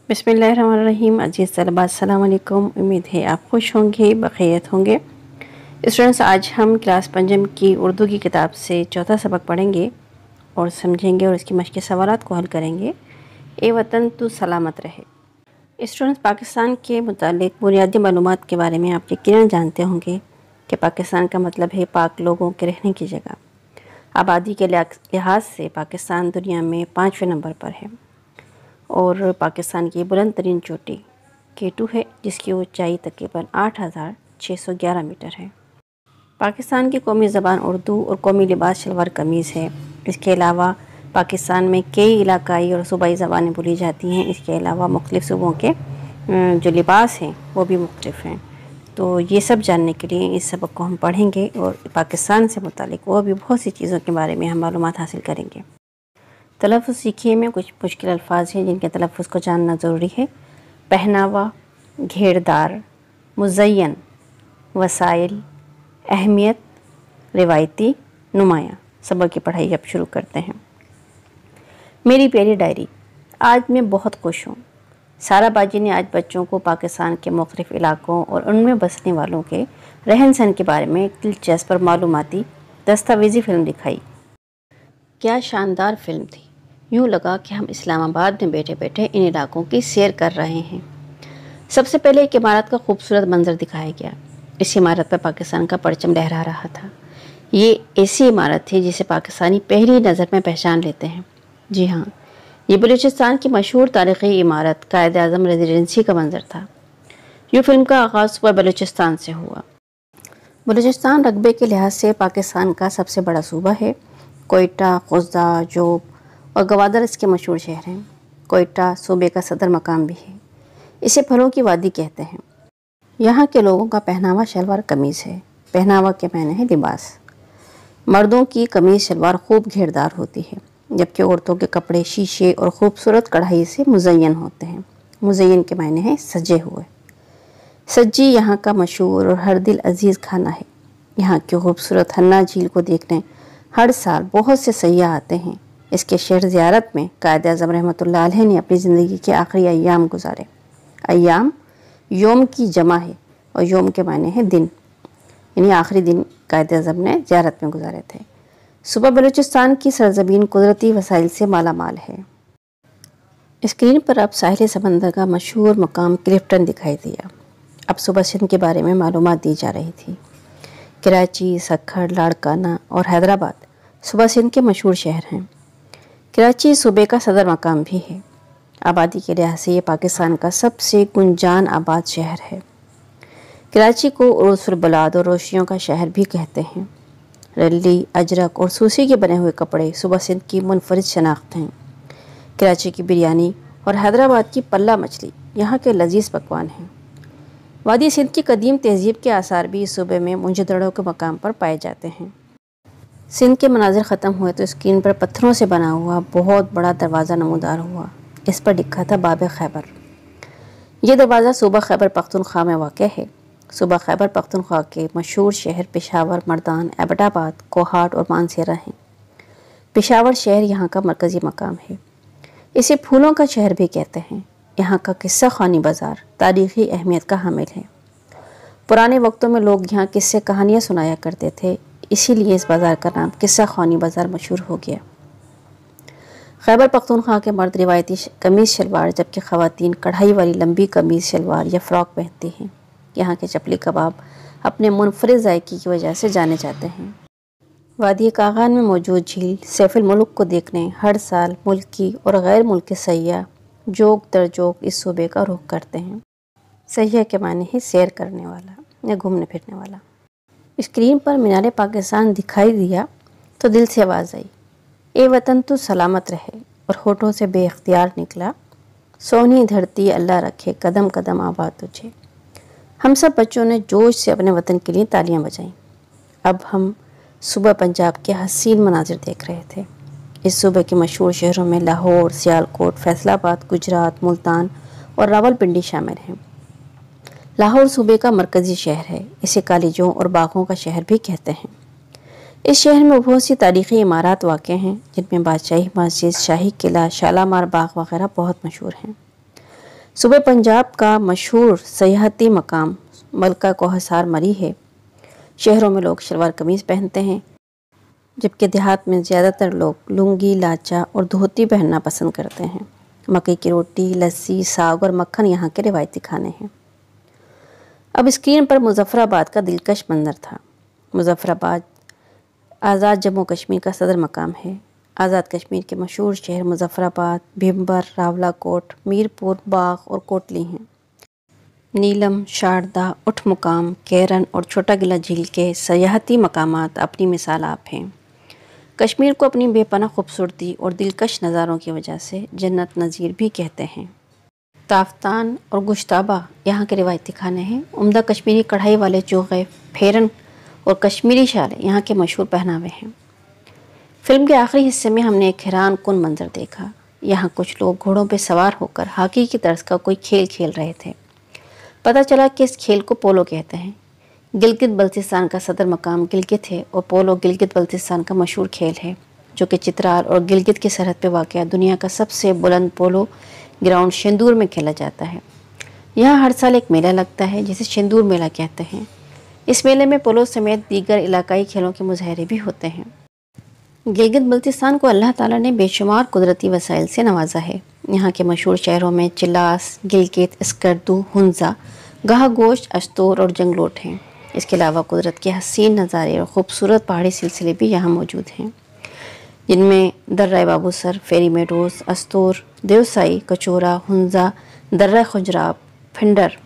بسم اللہ الرحمن الرحیم۔ عزیز طلباء السلام علیکم، امید ہے آپ خوش ہوں گے، بخیریت ہوں گے۔ اسٹوڈنٹس، آج ہم کلاس پنجم کی اردو کی کتاب سے چوتھا سبق پڑھیں گے اور سمجھیں گے اور اس کی مشق سوالات کو حل کریں گے۔ اے وطن تو سلامت رہے۔ اسٹوڈنٹس، پاکستان کے متعلق بنیادی معلومات کے بارے میں آپ یقیناً جانتے ہوں گے کہ پاکستان کا مطلب ہے پاک لوگوں کے رہنے کی جگہ۔ آبادی کے لحاظ سے پاکستان دنیا میں 5ویں نمبر پر ہے اور پاکستان کی بلند ترین چوٹی K2 ہے، جس کی اونچائی تقریباً 8611 میٹر ہے۔ پاکستان کی قومی زبان اردو اور قومی لباس شلوار قمیض ہے۔ اس کے علاوہ پاکستان میں کئی علاقائی اور صوبائی زبانیں بولی جاتی ہیں۔ اس کے علاوہ مختلف صوبوں کے جو لباس ہیں وہ بھی مختلف ہیں۔ تو یہ سب جاننے کے لیے اس سبق کو ہم پڑھیں گے اور پاکستان سے متعلق اور بھی بہت سی چیزوں کے بارے میں ہم معلومات حاصل کریں گے۔ تلفظ سیکھیے میں کچھ مشکل الفاظ ہیں جن کے تلفظ کو جاننا ضروری ہے۔ پہناوا، گھیردار، مزین، وسائل، اہمیت، روایتی، نمایاں۔ سبق کی پڑھائی اب شروع کرتے ہیں۔ میری پیاری ڈائری، آج میں بہت خوش ہوں۔ سارا باجی نے آج بچوں کو پاکستان کے مختلف علاقوں اور ان میں بسنے والوں کے رہن سہن کے بارے میں ایک دلچسپ اور معلوماتی دستاویزی فلم دکھائی۔ کیا شاندار فلم تھی! یوں لگا کہ ہم اسلام آباد میں بیٹھے بیٹھے ان علاقوں کی سیر کر رہے ہیں۔ سب سے پہلے ایک عمارت کا خوبصورت منظر دکھایا گیا۔ اس عمارت پر پاکستان کا پرچم لہرا رہا تھا۔ یہ ایسی عمارت تھی جسے پاکستانی پہلی نظر میں پہچان لیتے ہیں۔ جی ہاں، یہ بلوچستان کی مشہور تاریخی عمارت قائد اعظم ریزیڈنسی کا منظر تھا۔ یہ فلم کا آغاز صوبہ بلوچستان سے ہوا۔ بلوچستان رقبے کے لحاظ سے پاکستان کا سب سے بڑا صوبہ ہے۔ کوئٹہ، قزح، جوب اور گوادر اس کے مشہور شہر ہیں۔ کوئٹہ صوبے کا صدر مقام بھی ہے۔ اسے پھلوں کی وادی کہتے ہیں۔ یہاں کے لوگوں کا پہناوا شلوار قمیض ہے۔ پہناوا کے معنی ہے لباس۔ مردوں کی قمیض شلوار خوب گھیردار ہوتی ہے، جبکہ عورتوں کے کپڑے شیشے اور خوبصورت کڑھائی سے مزین ہوتے ہیں۔ مزین کے معنی ہے سجے ہوئے۔ سجی یہاں کا مشہور اور ہر دل عزیز کھانا ہے۔ یہاں کی خوبصورت ہنہ جھیل کو دیکھنے ہر سال بہت سے سیاح آتے ہیں۔ اس کے شہر زیارت میں قائد اعظم رحمۃ اللہ علیہ نے اپنی زندگی کے آخری ایام گزارے۔ ایام یوم کی جمع ہے اور یوم کے معنی ہے دن، یعنی آخری دن قائد اعظم نے زیارت میں گزارے تھے۔ صوبہ بلوچستان کی سرزمین قدرتی وسائل سے مالا مال ہے۔ اسکرین پر اب ساحل سمندر کا مشہور مقام کلفٹن دکھائی دیا۔ اب صوبہ سندھ کے بارے میں معلومات دی جا رہی تھی۔ کراچی، سکھڑ، لاڑکانہ اور حیدرآباد صوبہ سندھ کے مشہور شہر ہیں۔ کراچی صوبے کا صدر مقام بھی ہے۔ آبادی کے لحاظ سے یہ پاکستان کا سب سے گنجان آباد شہر ہے۔ کراچی کو عروس البلاد اور روشنیوں کا شہر بھی کہتے ہیں۔ رلی، اجرک اور سوسی کے بنے ہوئے کپڑے صوبہ سندھ کی منفرد شناخت ہیں۔ کراچی کی بریانی اور حیدرآباد کی پلہ مچھلی یہاں کے لذیذ پکوان ہیں۔ وادی سندھ کی قدیم تہذیب کے آثار بھی اس صوبے میں منجدڑوں کے مقام پر پائے جاتے ہیں۔ سندھ کے مناظر ختم ہوئے تو اسکرین پر پتھروں سے بنا ہوا بہت بڑا دروازہ نمودار ہوا۔ اس پر لکھا تھا باب خیبر۔ یہ دروازہ صوبہ خیبر پختونخوا میں واقع ہے۔ صوبہ خیبر پختونخوا کے مشہور شہر پشاور، مردان، ایبٹ آباد، کوہاٹ اور مانسہرہ ہیں۔ پشاور شہر یہاں کا مرکزی مقام ہے۔ اسے پھولوں کا شہر بھی کہتے ہیں۔ یہاں کا قصہ خوانی بازار تاریخی اہمیت کا حامل ہے۔ پرانے وقتوں میں لوگ یہاں قصے کہانیاں سنایا کرتے تھے، اسی لیے اس بازار کا نام قصہ خوانی بازار مشہور ہو گیا۔ خیبر پختونخوا کے مرد روایتی قمیض شلوار، جبکہ خواتین کڑھائی والی لمبی قمیض شلوار یا فراک پہنتی ہیں۔ یہاں کے چپلی کباب اپنے منفرد ذائقے کی وجہ سے جانے جاتے ہیں۔ وادی کاغان میں موجود جھیل سیف الملک کو دیکھنے ہر سال ملکی اور غیر ملکی سیاح جوگ در جوگ اس صوبے کا رخ کرتے ہیں۔ سیاح کے معنی ہے سیر کرنے والا یا گھومنے پھرنے والا۔ اسکرین پر مینار پاکستان دکھائی دیا تو دل سے آواز آئی، اے وطن تو سلامت رہے، اور ہونٹوں سے بے اختیار نکلا، سونی دھرتی اللہ رکھے قدم قدم آباد تجھے۔ ہم سب بچوں نے جوش سے اپنے وطن کے لیے تالیاں بجائیں۔ اب ہم صوبہ پنجاب کے حسین مناظر دیکھ رہے تھے۔ اس صوبے کے مشہور شہروں میں لاہور، سیالکوٹ، فیصل آباد، گجرات، ملتان اور راول پنڈی شامل ہیں۔ لاہور صوبے کا مرکزی شہر ہے۔ اسے کالجوں اور باغوں کا شہر بھی کہتے ہیں۔ اس شہر میں بہت سی تاریخی عمارات واقع ہیں، جن میں بادشاہی مسجد، شاہی قلعہ، شالامار باغ وغیرہ بہت مشہور ہیں۔ صوبہ پنجاب کا مشہور سیاحتی مقام ملکہ کوہسار مری ہے۔ شہروں میں لوگ شلوار قمیض پہنتے ہیں، جبکہ دیہات میں زیادہ تر لوگ لنگی، لاچا اور دھوتی پہننا پسند کرتے ہیں۔ مکئی کی روٹی، لسی، ساگ اور مکھن یہاں کے روایتی کھانے ہیں۔ اب اسکرین پر مظفر آباد کا دلکش منظر تھا۔ مظفر آباد آزاد جموں کشمیر کا صدر مقام ہے۔ آزاد کشمیر کے مشہور شہر مظفر آباد، بھمبر، راولا کوٹ، میر پور، باغ اور کوٹلی ہیں۔ نیلم، شاردا، اٹھ مقام، کیرن اور چھوٹا گلا جھیل کے سیاحتی مقامات اپنی مثال آپ ہیں۔ کشمیر کو اپنی بے پناہ خوبصورتی اور دلکش نظاروں کی وجہ سے جنت نظیر بھی کہتے ہیں۔ تافتان اور گشتابہ یہاں کے روایتی کھانے ہیں۔ عمدہ کشمیری کڑھائی والے چوغے، پھیرن اور کشمیری شالیں یہاں کے مشہور پہناوے ہیں۔ فلم کے آخری حصے میں ہم نے ایک حیران کن منظر دیکھا۔ یہاں کچھ لوگ گھوڑوں پہ سوار ہو کر ہاکی کی طرز کا کوئی کھیل کھیل رہے تھے۔ پتہ چلا کہ اس کھیل کو پولو کہتے ہیں۔ گلگت بلتستان کا صدر مقام گلگت ہے اور پولو گلگت بلتستان کا مشہور کھیل ہے، جو کہ چترال اور گلگت کی سرحد پہ واقع دنیا کا سب سے بلند پولو گراؤنڈ شندور میں کھیلا جاتا ہے۔ یہاں ہر سال ایک میلہ لگتا ہے جسے شندور میلہ کہتے ہیں۔ اس میلے میں پولو سمیت دیگر علاقائی کھیلوں کے مظاہرے بھی ہوتے ہیں۔ گلگت بلتستان کو اللہ تعالیٰ نے بے شمار قدرتی وسائل سے نوازا ہے۔ یہاں کے مشہور شہروں میں چلاس، گلگت، اسکردو، ہنزا، گاہ گوشت، استور اور جنگلوٹ ہیں۔ اس کے علاوہ قدرت کے حسین نظارے اور خوبصورت پہاڑی سلسلے بھی یہاں موجود ہیں، جن میں درہ بابو سر، فیری میڈوز، استور، دیوسائی، کچورا، ہنزا، درہ خجراب، پھنڈر،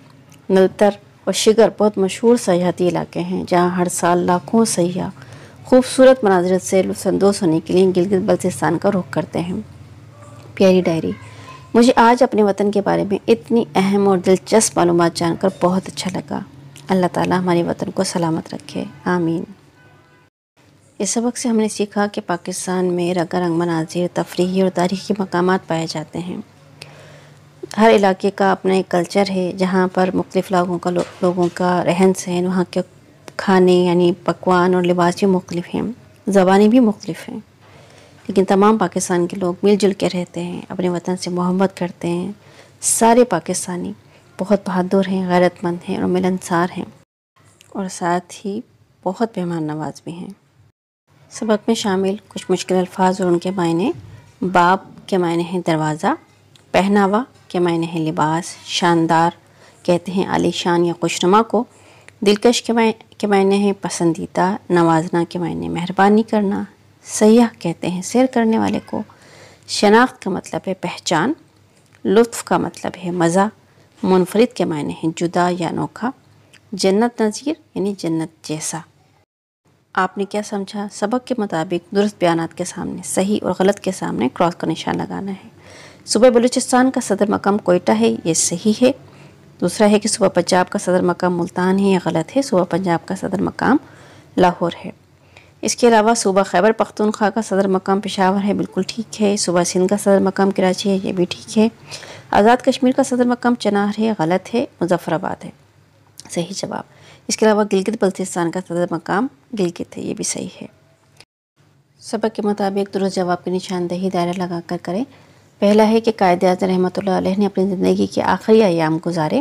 نلتر اور شگر بہت مشہور سیاحتی علاقے ہیں، جہاں ہر سال لاکھوں سیاح خوبصورت مناظر سے لطف اندوز ہونے کے لیے گلگت بلتستان کا رخ کرتے ہیں۔ پیاری ڈائری، مجھے آج اپنے وطن کے بارے میں اتنی اہم اور دلچسپ معلومات جان کر بہت اچھا لگا۔ اللہ تعالیٰ ہمارے وطن کو سلامت رکھے، آمین۔ اس سبق سے ہم نے سیکھا کہ پاکستان میں رنگا رنگ مناظر، تفریحی اور تاریخی مقامات پائے جاتے ہیں۔ ہر علاقے کا اپنا ایک کلچر ہے، جہاں پر مختلف لوگوں کا رہن سہن، وہاں کے کھانے یعنی پکوان اور لباس بھی مختلف ہیں، زبانیں بھی مختلف ہیں، لیکن تمام پاکستان کے لوگ مل جل کے رہتے ہیں، اپنے وطن سے محبت کرتے ہیں۔ سارے پاکستانی بہت بہادر ہیں، غیرت مند ہیں اور ملنسار ہیں، اور ساتھ ہی بہت مہمان نواز بھی ہیں۔ سبق میں شامل کچھ مشکل الفاظ اور ان کے معنی: باب کے معنی ہیں دروازہ، پہناوا کے معنی ہیں لباس، شاندار کہتے ہیں عالی شان یا خوشنما کو، دلکش کے معنی ہیں پسندیدہ، نوازنا کے معنی مہربانی کرنا، سیاح کہتے ہیں سیر کرنے والے کو، شناخت کا مطلب ہے پہچان، لطف کا مطلب ہے مزہ، منفرد کے معنی ہیں جدا یا انوکھا، جنت نظیر یعنی جنت جیسا۔ آپ نے کیا سمجھا؟ سبق کے مطابق درست بیانات کے سامنے صحیح اور غلط کے سامنے کراس کا نشان لگانا ہے۔ صوبہ بلوچستان کا صدر مقام کوئٹہ ہے، یہ صحیح ہے۔ دوسرا ہے کہ صوبہ پنجاب کا صدر مقام ملتان ہے، یہ غلط ہے۔ صوبہ پنجاب کا صدر مقام لاہور ہے۔ اس کے علاوہ صوبہ خیبر پختونخوا کا صدر مقام پشاور ہے، بالکل ٹھیک ہے۔ صوبہ سندھ کا صدر مقام کراچی ہے، یہ بھی ٹھیک ہے۔ آزاد کشمیر کا صدر مقام چنار ہے، غلط ہے، مظفر آباد ہے، صحیح جواب۔ اس کے علاوہ گلگت بلتستان کا صدر مقام گلگت ہے، یہ بھی صحیح ہے۔ سبق کے مطابق درست جواب کی نشاندہی دائرہ لگا کر کریں۔ پہلا ہے کہ قائد اعظم رحمۃ اللہ علیہ نے اپنی زندگی کے آخری ایام گزارے،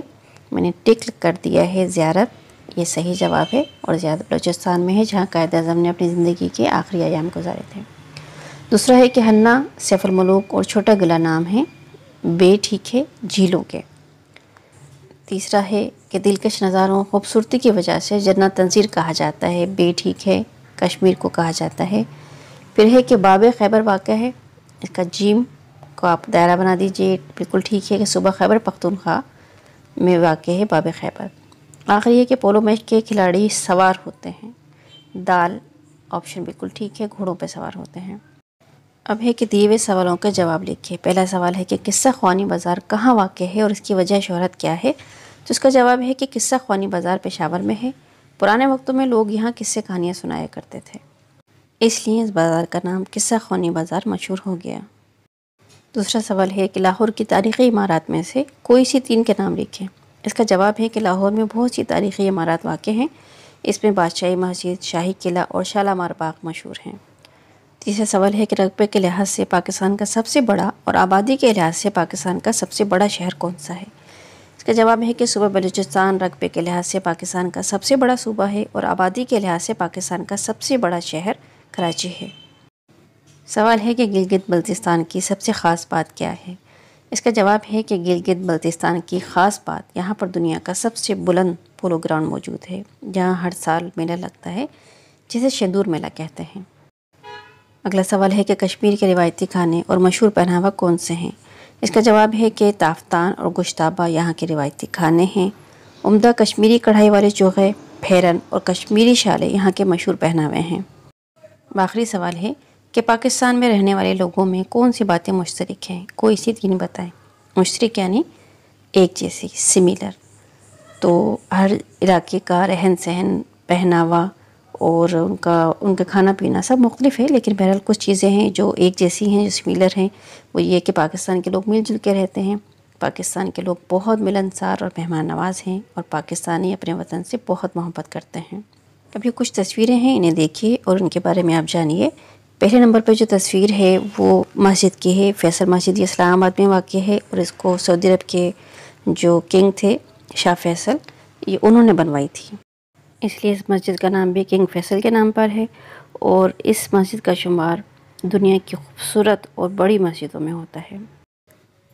میں نے ٹک کر دیا ہے زیارت، یہ صحیح جواب ہے، اور زیادہ بلوچستان میں ہے جہاں قائد اعظم نے اپنی زندگی کے آخری ایام گزارے تھے۔ دوسرا ہے کہ ہنہ، سیف الملوک اور چھوٹا گلا نام ہیں، بے ٹھیک ہے، جھیلوں کے۔ تیسرا ہے کہ دلکش نظاروں خوبصورتی کی وجہ سے جنت نظیر کہا جاتا ہے، بے ٹھیک ہے، کشمیر کو کہا جاتا ہے۔ پھر ہے کہ باب خیبر واقع ہے، اس کا جیم کو آپ دائرہ بنا دیجئے، بالکل ٹھیک ہے کہ صوبہ خیبر پختونخوا میں واقع ہے باب خیبر۔ آخری ہے کہ پولو میچ کے کھلاڑی سوار ہوتے ہیں، دال آپشن بالکل ٹھیک ہے، گھوڑوں پہ سوار ہوتے ہیں۔ اب ہے کہ دیے ہوئے سوالوں کا جواب لکھیں۔ پہلا سوال ہے کہ قصہ خوانی بازار کہاں واقع ہے اور اس کی وجہ شہرت کیا ہے؟ تو اس کا جواب ہے کہ قصہ خوانی بازار پشاور میں ہے۔ پرانے وقتوں میں لوگ یہاں قصے کہانیاں سنایا کرتے تھے، اس لیے اس بازار کا نام قصہ خوانی بازار مشہور ہو گیا۔ دوسرا سوال ہے کہ لاہور کی تاریخی عمارات میں سے کوئی سی تین کے نام لکھیں۔ اس کا جواب ہے کہ لاہور میں بہت سی تاریخی عمارات واقع ہیں، اس میں بادشاہی مسجد، شاہی قلعہ اور شالامار باغ مشہور ہیں۔ تیسرا سوال ہے کہ رقبے کے لحاظ سے پاکستان کا سب سے بڑا اور آبادی کے لحاظ سے پاکستان کا سب سے بڑا شہر کون سا ہے؟ اس کا جواب ہے کہ صوبہ بلوچستان رقبے کے لحاظ سے پاکستان کا سب سے بڑا صوبہ ہے اور آبادی کے لحاظ سے پاکستان کا سب سے بڑا شہر کراچی ہے۔ سوال ہے کہ گلگت بلتستان کی سب سے خاص بات کیا ہے؟ اس کا جواب ہے کہ گلگت بلتستان کی خاص بات یہاں پر دنیا کا سب سے بلند پولو گراؤنڈ موجود ہے، جہاں ہر سال میلہ لگتا ہے جسے شندور میلہ کہتے ہیں۔ اگلا سوال ہے کہ کشمیر کے روایتی کھانے اور مشہور پہناوا کون سے ہیں؟ اس کا جواب ہے کہ تافتان اور گشتابہ یہاں کے روایتی کھانے ہیں۔ عمدہ کشمیری کڑھائی والے چوغے، پھیرن اور کشمیری شالے یہاں کے مشہور پہناوے ہیں۔ آخری سوال ہے کہ پاکستان میں رہنے والے لوگوں میں کون سی باتیں مشترک ہیں؟ کوئی سی تین بتائیں۔ مشترک یعنی ایک جیسی، سملر۔ تو ہر علاقے کا رہن سہن، پہناوا اور ان کا کھانا پینا سب مختلف ہے، لیکن بہرحال کچھ چیزیں ہیں جو ایک جیسی ہیں، جو سملر ہیں۔ وہ یہ کہ پاکستان کے لوگ مل جل کے رہتے ہیں، پاکستان کے لوگ بہت ملنسار اور مہمان نواز ہیں، اور پاکستانی اپنے وطن سے بہت محبت کرتے ہیں۔ ابھی کچھ تصویریں ہیں، انہیں دیکھیے اور ان کے بارے میں آپ جانیے۔ پہلے نمبر پہ جو تصویر ہے وہ مسجد کی ہے، فیصل مسجد، یہ اسلام آباد میں واقع ہے، اور اس کو سعودی عرب کے جو کنگ تھے شاہ فیصل، یہ انہوں نے بنوائی تھی، اس لیے اس مسجد کا نام بھی کنگ فیصل کے نام پر ہے، اور اس مسجد کا شمار دنیا کی خوبصورت اور بڑی مسجدوں میں ہوتا ہے۔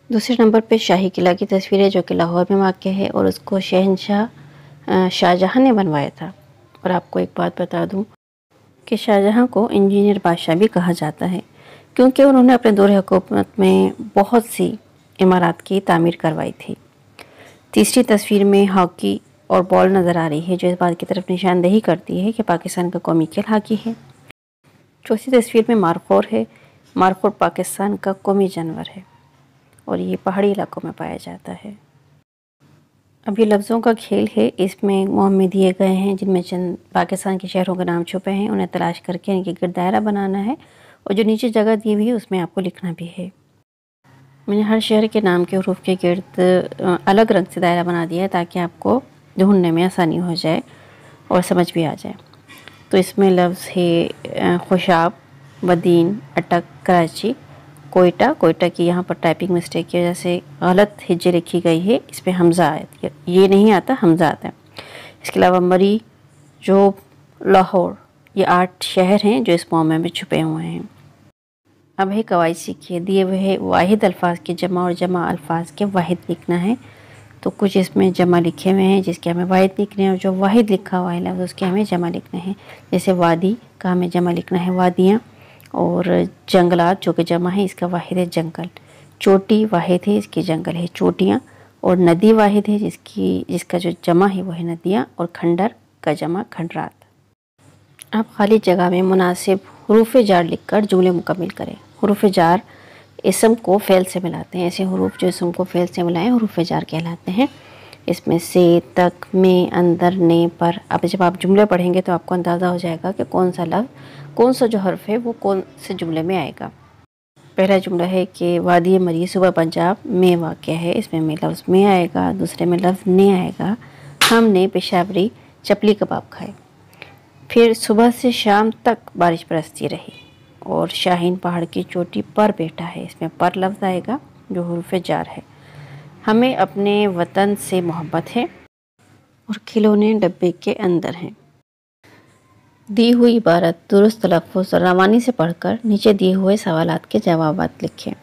دوسرے نمبر پہ شاہی قلعہ کی تصویر ہے جو کہ لاہور میں واقع ہے، اور اس کو شہنشاہ شاہجہاں نے بنوایا تھا۔ اور آپ کو ایک بات بتا دوں کہ شاہجہاں کو انجینئر بادشاہ بھی کہا جاتا ہے، کیونکہ انہوں نے اپنے دور حکومت میں بہت سی عمارات کی تعمیر کروائی تھی۔ تیسری تصویر میں ہاکی اور بال نظر آ رہی ہے، جو اس بات کی طرف نشاندہی کرتی ہے کہ پاکستان کا قومی کھیل ہاکی ہے۔ چوتھی تصویر میں مارخور ہے۔ مارخور پاکستان کا قومی جانور ہے اور یہ پہاڑی علاقوں میں پایا جاتا ہے۔ اب یہ لفظوں کا کھیل ہے، اس میں معمے دیے گئے ہیں جن میں چند پاکستان کے شہروں کے نام چھپے ہیں، انہیں تلاش کر کے ان کے گرد دائرہ بنانا ہے، اور جو نیچے جگہ دی ہوئی ہے اس میں آپ کو لکھنا بھی ہے۔ میں نے ہر شہر کے نام کے حروف کے گرد الگ رنگ سے دائرہ بنا دیا ہے تاکہ آپ کو ڈھونڈنے میں آسانی ہو جائے اور سمجھ بھی آ جائے۔ تو اس میں لفظ ہے خوشاب، ودین، اٹک، کراچی، کوئٹہ۔ کوئٹہ کی یہاں پر ٹائپنگ مسٹیک کی وجہ سے غلط ہجے لکھی گئی ہے، اس پہ حمزہ آیا، یہ نہیں آتا، حمزہ آتا ہے۔ اس کے علاوہ مری، جوب، لاہور، یہ 8 شہر ہیں جو اس معمے میں چھپے ہوئے ہیں۔ اب ہے قواعد سیکھیے۔ دیے ہوئے واحد الفاظ کے جمع اور جمع الفاظ کے واحد لکھنا ہے۔ تو کچھ اس میں جمع لکھے ہوئے ہیں جس کے ہمیں واحد لکھنے ہیں، اور جو واحد لکھا ہوا ہے لفظ اس کے ہمیں جمع لکھنے ہیں۔ جیسے وادی کا ہمیں جمع لکھنا ہے وادیاں، اور جنگلات جو کہ جمع ہے، اس کا واحد ہے جنگل۔ چوٹی واحد ہے، اس کی جنگل ہے چوٹیاں، اور ندی واحد ہے جس کا جو جمع ہے وہ ہے ندیاں، اور کھنڈر کا جمع کھنڈرات۔ آپ خالی جگہ میں مناسب حروف جار لکھ کر جملے مکمل کریں۔ حروف جار اسم کو فعل سے ملاتے ہیں، ایسے حروف جو اسم کو فعل سے ملائیں حروف جار کہلاتے ہیں۔ اس میں سے، تک، میں، اندر، نے، پر۔ اب جب آپ جملے پڑھیں گے تو آپ کو اندازہ ہو جائے گا کہ کون سا لفظ، کون سا جو حرف ہے وہ کون سے جملے میں آئے گا۔ پہلا جملہ ہے کہ وادی مری صوبہ پنجاب میں واقع ہے، اس میں لفظ میں آئے گا۔ دوسرے میں لفظ نے آئے گا، ہم نے پشاوری چپلی کباب کھائے۔ پھر صبح سے شام تک بارش برستی رہی، اور شاہین پہاڑ کی چوٹی پر بیٹھا ہے، اس میں پر لفظ آئے گا جو حروف جار ہے۔ ہمیں اپنے وطن سے محبت ہے، اور کھلونے ڈبے کے اندر ہیں۔ دی ہوئی عبارت درست تلفظ اور روانی سے پڑھ کر نیچے دیے ہوئے سوالات کے جوابات لکھیں۔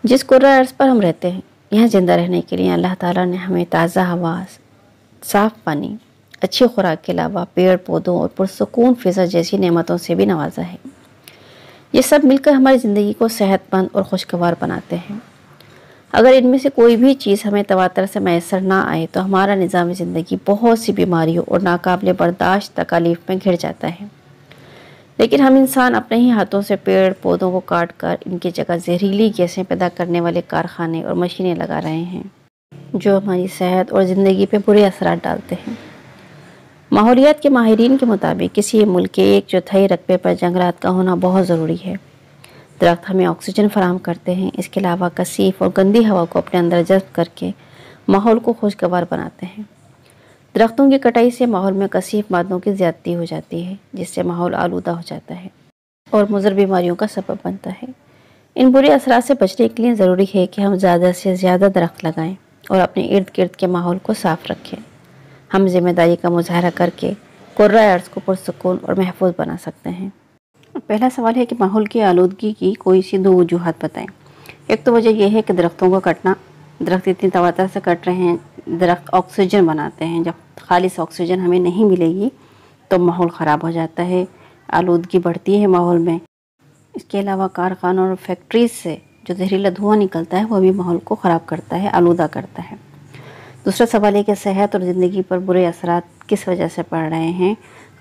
جس کرۂ ارض پر ہم رہتے ہیں، یہاں زندہ رہنے کے لیے اللہ تعالیٰ نے ہمیں تازہ ہوا، صاف پانی، اچھی خوراک کے علاوہ پیڑ پودوں اور پرسکون فضا جیسی نعمتوں سے بھی نوازا ہے۔ یہ سب مل کر ہماری زندگی کو صحت مند اور خوشگوار بناتے ہیں۔ اگر ان میں سے کوئی بھی چیز ہمیں تواتر سے میسر نہ آئے تو ہمارا نظام زندگی بہت سی بیماریوں اور ناقابل برداشت تکالیف میں گھر جاتا ہے۔ لیکن ہم انسان اپنے ہی ہاتھوں سے پیڑ پودوں کو کاٹ کر ان کی جگہ زہریلی گیسیں پیدا کرنے والے کارخانے اور مشینیں لگا رہے ہیں، جو ہماری صحت اور زندگی پہ برے اثرات ڈالتے ہیں۔ ماحولیات کے ماہرین کے مطابق کسی ملک کے 1/4 رقبے پر جنگلات کا ہونا بہت ضروری ہے۔ درخت ہمیں آکسیجن فراہم کرتے ہیں، اس کے علاوہ کثیف اور گندی ہوا کو اپنے اندر جذب کر کے ماحول کو خوشگوار بناتے ہیں۔ درختوں کی کٹائی سے ماحول میں کثیف مادوں کی زیادتی ہو جاتی ہے، جس سے ماحول آلودہ ہو جاتا ہے۔ اور مضر بیماریوں کا سبب بنتا ہے۔ ان برے اثرات سے بچنے کے لیے ضروری ہے کہ ہم زیادہ سے زیادہ درخت لگائیں اور اپنے ارد گرد کے ماحول کو صاف رکھیں۔ ہم ذمہ داری کا مظاہرہ کر کے قرۂ ارض کو پرسکون اور محفوظ بنا سکتے ہیں۔ پہلا سوال ہے کہ ماحول کی آلودگی کی کوئی سی دو وجوہات بتائیں۔ ایک تو وجہ یہ ہے کہ درختوں کو کٹنا، درخت اتنی تواتر سے کٹ رہے ہیں۔ درخت آکسیجن بناتے ہیں، جب خالص آکسیجن ہمیں نہیں ملے گی تو ماحول خراب ہو جاتا ہے، آلودگی بڑھتی ہے ماحول میں۔ اس کے علاوہ کارخانوں اور فیکٹریز سے جو زہریلا دھواں نکلتا ہے وہ بھی ماحول کو خراب کرتا ہے، آلودہ کرتا ہے۔ دوسرا سوال ہے کہ صحت اور زندگی پر برے اثرات کس وجہ سے پڑ رہے ہیں۔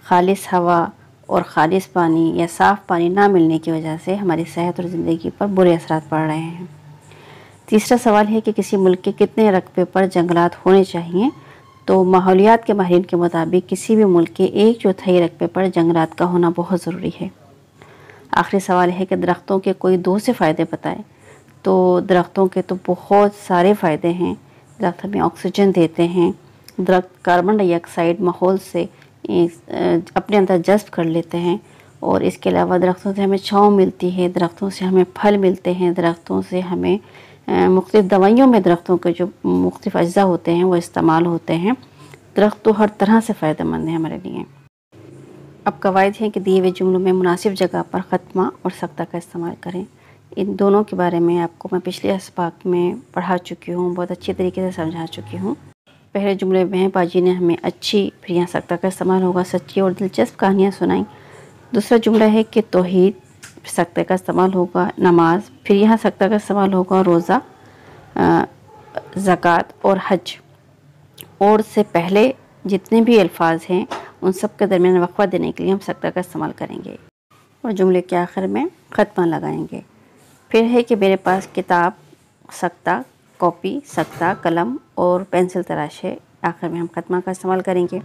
خالص ہوا اور خالص پانی یا صاف پانی نہ ملنے کی وجہ سے ہماری صحت اور زندگی پر برے اثرات پڑ رہے ہیں۔ تیسرا سوال ہے کہ کسی ملک کے کتنے رقبے پر جنگلات ہونے چاہیے، تو ماحولیات کے ماہرین کے مطابق کسی بھی ملک کے 1/4 رقبے پر جنگلات کا ہونا بہت ضروری ہے۔ آخری سوال ہے کہ درختوں کے کوئی دو سے فائدے بتائیں۔ تو درختوں کے تو بہت سارے فائدے ہیں۔ درخت ہمیں آکسیجن دیتے ہیں، درخت کاربن ڈائی آکسائڈ ماحول سے اپنے اندر جذب کر لیتے ہیں، اور اس کے علاوہ درختوں سے ہمیں چھاؤں ملتی ہے، درختوں سے ہمیں پھل ملتے ہیں، درختوں سے ہمیں مختلف دوائیوں میں درختوں کے جو مختلف اجزاء ہوتے ہیں وہ استعمال ہوتے ہیں۔ درخت تو ہر طرح سے فائدہ مند ہے ہمارے لیے۔ اب قواعد ہیں کہ دیے ہوئے جملوں میں مناسب جگہ پر خاتمہ اور سکتہ کا استعمال کریں۔ ان دونوں کے بارے میں آپ کو میں پچھلے اسباق میں پڑھا چکی ہوں، بہت اچھی طریقے سے سمجھا چکی ہوں۔ پہلے جملے میں باجی نے ہمیں اچھی، پھر یہاں سکتہ کا استعمال ہوگا، سچی اور دلچسپ کہانیاں سنائیں۔ دوسرا جملہ ہے کہ توحید، سکتہ کا استعمال ہوگا نماز، پھر یہاں سکتہ کا استعمال ہوگا روزہ، زکوٰۃ اور حج، اور سے پہلے جتنے بھی الفاظ ہیں ان سب کے درمیان وقفہ دینے کے لیے ہم سکتہ کا استعمال کریں گے، اور جملے کے آخر میں خاتمہ لگائیں گے۔ پھر ہے کہ میرے پاس کتاب، سکتہ، کاپی، سکتہ، قلم اور پینسل تراش ہے، آخر میں ہم خاتمہ کا استعمال کریں گے۔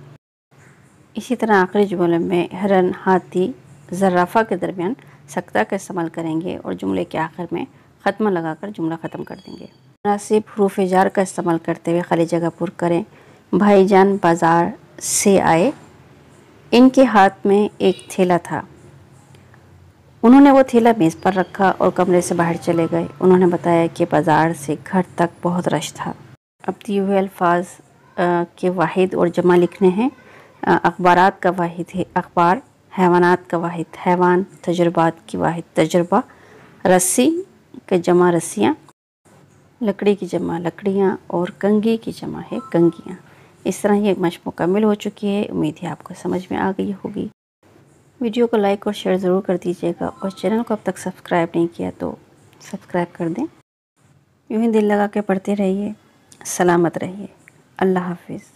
اسی طرح آخری جملے میں ہرن، ہاتھی، زرافہ کے درمیان سکتہ کا استعمال کریں گے، اور جملے کے آخر میں خاتمہ لگا کر جملہ ختم کر دیں گے۔ مناسب حروف جار کا استعمال کرتے ہوئے خالی جگہ پر کریں۔ بھائی جان بازار سے آئے، ان کے ہاتھ میں ایک تھیلا تھا، انہوں نے وہ تھیلا میز پر رکھا اور کمرے سے باہر چلے گئے۔ انہوں نے بتایا کہ بازار سے گھر تک بہت رش تھا۔ اب دیے ہوئے الفاظ کے واحد اور جمع لکھنے ہیں۔ اخبارات کا واحد ہے اخبار، حیوانات کا واحد حیوان، تجربات کی واحد تجربہ، رسی کے جمع رسیاں، لکڑی کی جمع لکڑیاں، اور کنگھی کی جمع ہے کنگھیاں۔ اس طرح یہ مشق مکمل ہو چکی ہے، امید ہے آپ کو سمجھ میں آ گئی ہوگی۔ ویڈیو کو لائک اور شیئر ضرور کر دیجیے گا، اور چینل کو اب تک سبسکرائب نہیں کیا تو سبسکرائب کر دیں۔ یوں ہی دل لگا کے پڑھتے رہیے، سلامت رہیے۔ اللہ حافظ۔